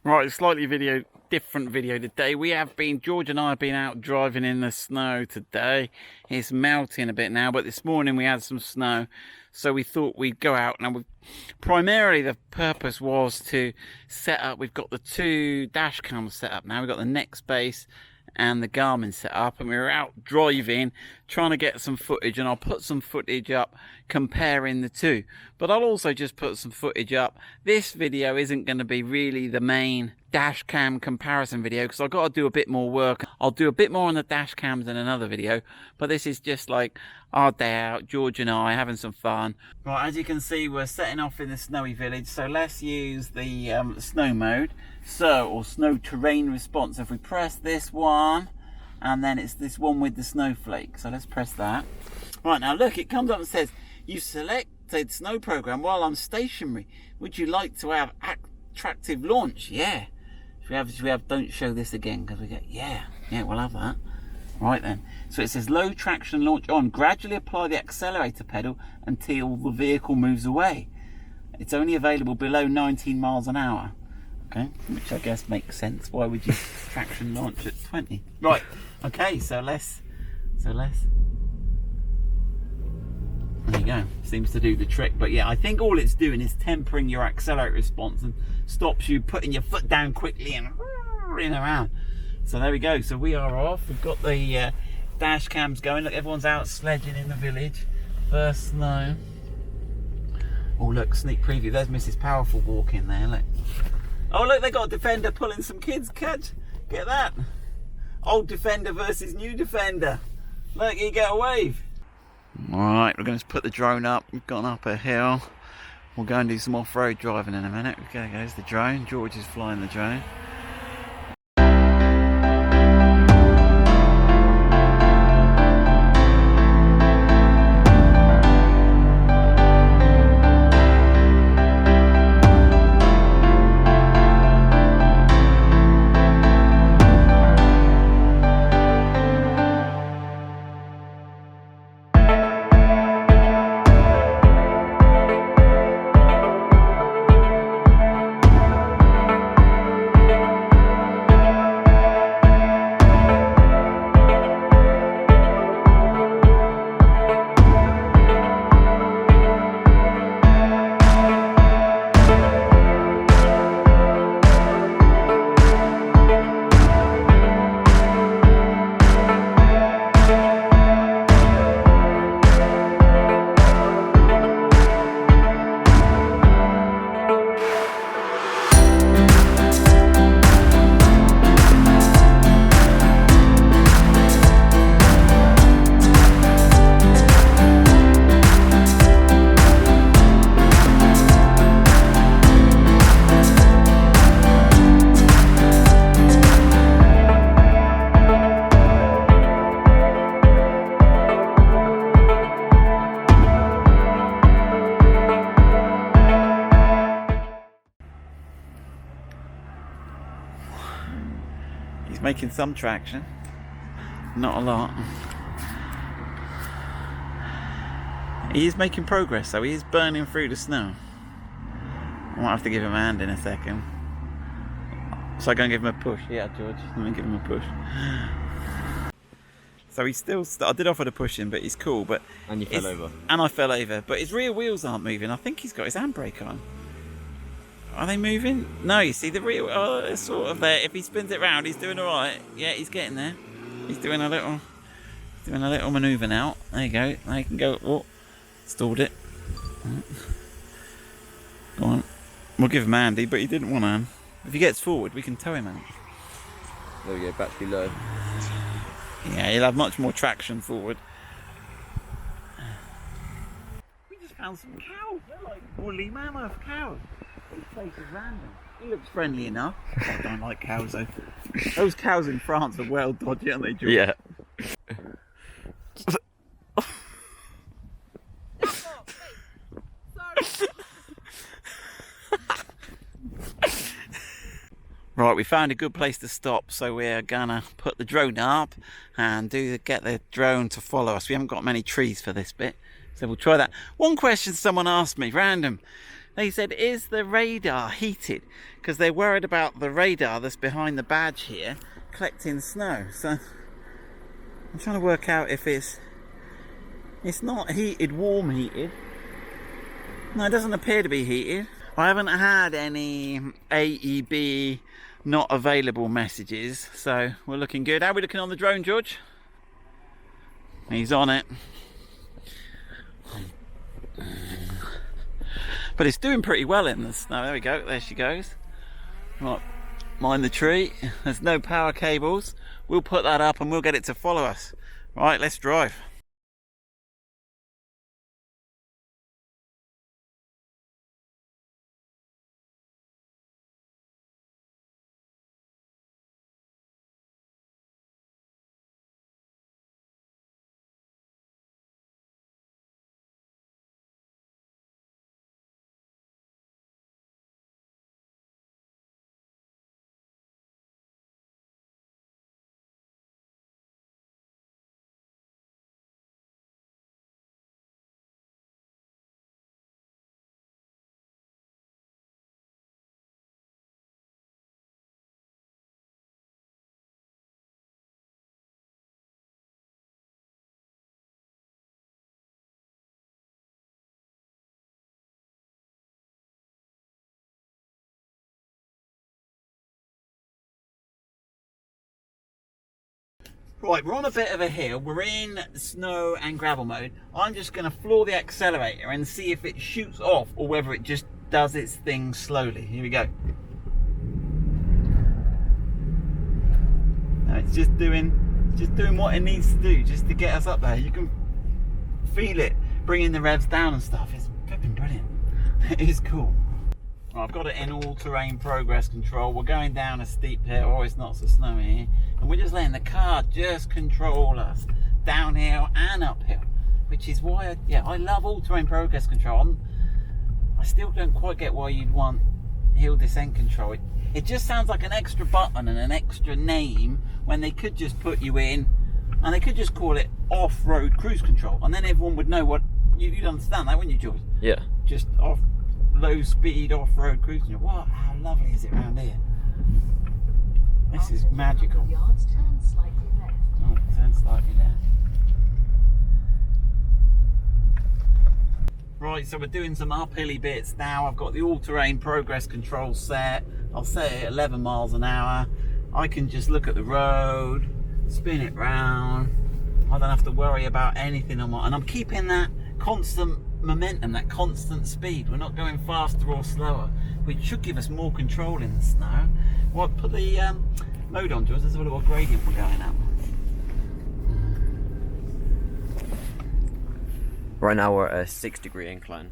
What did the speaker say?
Right, slightly different video today. George and I have been out driving in the snow today. It's melting a bit now, but this morning we had some snow, so we thought we'd go out. Now, primarily the purpose was to set up. We've got the two dash cams set up now. We've got the Nextbase and the Garmin set up, and we were out driving trying to get some footage, and I'll put some footage up comparing the two, but I'll also just put some footage up. This video isn't going to be really the main dash cam comparison video because I've got to do a bit more work. I'll do a bit more on the dash cams in another video, but this is just like our day out, George and I having some fun. Right, as you can see, we're setting off in the snowy village, so let's use the snow mode, or snow terrain response. If we press this one, and then it's this one with the snowflake, so let's press that. Right, now look, it comes up and says you selected snow program while I'm stationary. Would you like to have attractive launch? Yeah. Should we have don't show this again, because we get yeah, we'll have that. Right then, so it says low traction launch on. Gradually apply the accelerator pedal until the vehicle moves away. It's only available below 19 miles an hour. Okay, which I guess makes sense. Why would you traction launch at 20? Right, okay, so let's there you go. Seems to do the trick. But yeah, I think all it's doing is tempering your accelerator response and stops you putting your foot down quickly and running around. So there we go. So we are off. We've got the dash cams going. Look, everyone's out sledging in the village. First snow. Oh look, sneak preview. There's Mrs. Powerful walking there. Look. Oh look, they got a Defender pulling some kids. Get that. Old Defender versus new Defender. Look, you get a wave. Alright, we're going to put the drone up. We've gone up a hill. We'll go and do some off-road driving in a minute. Okay, goes the drone. George is flying the drone. He's making some traction, not a lot. He is making progress though, he is burning through the snow. I might have to give him a hand in a second. So I'm going to give him a push. Yeah, George, let me give him a push. So he's still, I did offer to push him, but he's cool. But and you fell over. And I fell over, but his rear wheels aren't moving. I think he's got his handbrake on. Are they moving? No, you see the rear, it's sort of there. If he spins it round, he's doing all right. Yeah, he's getting there. He's doing a little manoeuvre now. There you go. Now you can go. Oh, stalled it. Go on. We'll give him Andy, but he didn't want to. If he gets forward, we can tow him out. There we go. Battery low. Yeah, he'll have much more traction forward. We just found some cows. They're like woolly mammoth cows. This place is random. He looks friendly enough. I don't like cows though. Those cows in France are well dodgy, aren't they, George? Yeah. Right, we found a good place to stop, so we're gonna put the drone up and get the drone to follow us. We haven't got many trees for this bit, so we'll try that. One question someone asked me, random, They said, is the radar heated? Because they're worried about the radar that's behind the badge here collecting snow. So I'm trying to work out if it's not heated, warm heated. No, it doesn't appear to be heated. I haven't had any AEB not available messages, so we're looking good. How are we looking on the drone, George? He's on it. But it's doing pretty well in the snow. There we go, there she goes. Right, mind the tree. There's no power cables. We'll put that up and we'll get it to follow us. Right, let's drive. Right, we're on a bit of a hill. We're in snow and gravel mode. I'm just going to floor the accelerator and see if it shoots off or whether it just does its thing slowly. Here we go. Now it's just doing what it needs to do just to get us up there. You can feel it bringing the revs down and stuff. It's flipping brilliant. It is cool. Right, I've got it in all-terrain progress control. We're going down a steep hill. Oh, it's not so snowy here. And we're just letting the car just control us downhill and uphill, which is why I love all-terrain progress control. I still don't quite get why you'd want hill descent control. It just sounds like an extra button and an extra name when they could just put you in and they could just call it off-road cruise control, and then everyone would know what you'd understand that, wouldn't you, George? Yeah. Just low speed off-road cruise control. Wow, how lovely is it around here? This is magical. Oh, turn slightly left. Right, so we're doing some uphilly bits now. I've got the all-terrain progress control set. I'll set it at 11 miles an hour. I can just look at the road, spin it round. I don't have to worry about anything on my, and I'm keeping that constant momentum, that constant speed. We're not going faster or slower, which should give us more control in the snow. Well, put the mode on, George. Let's have a little gradient we're going up. Right now we're at a 6-degree incline.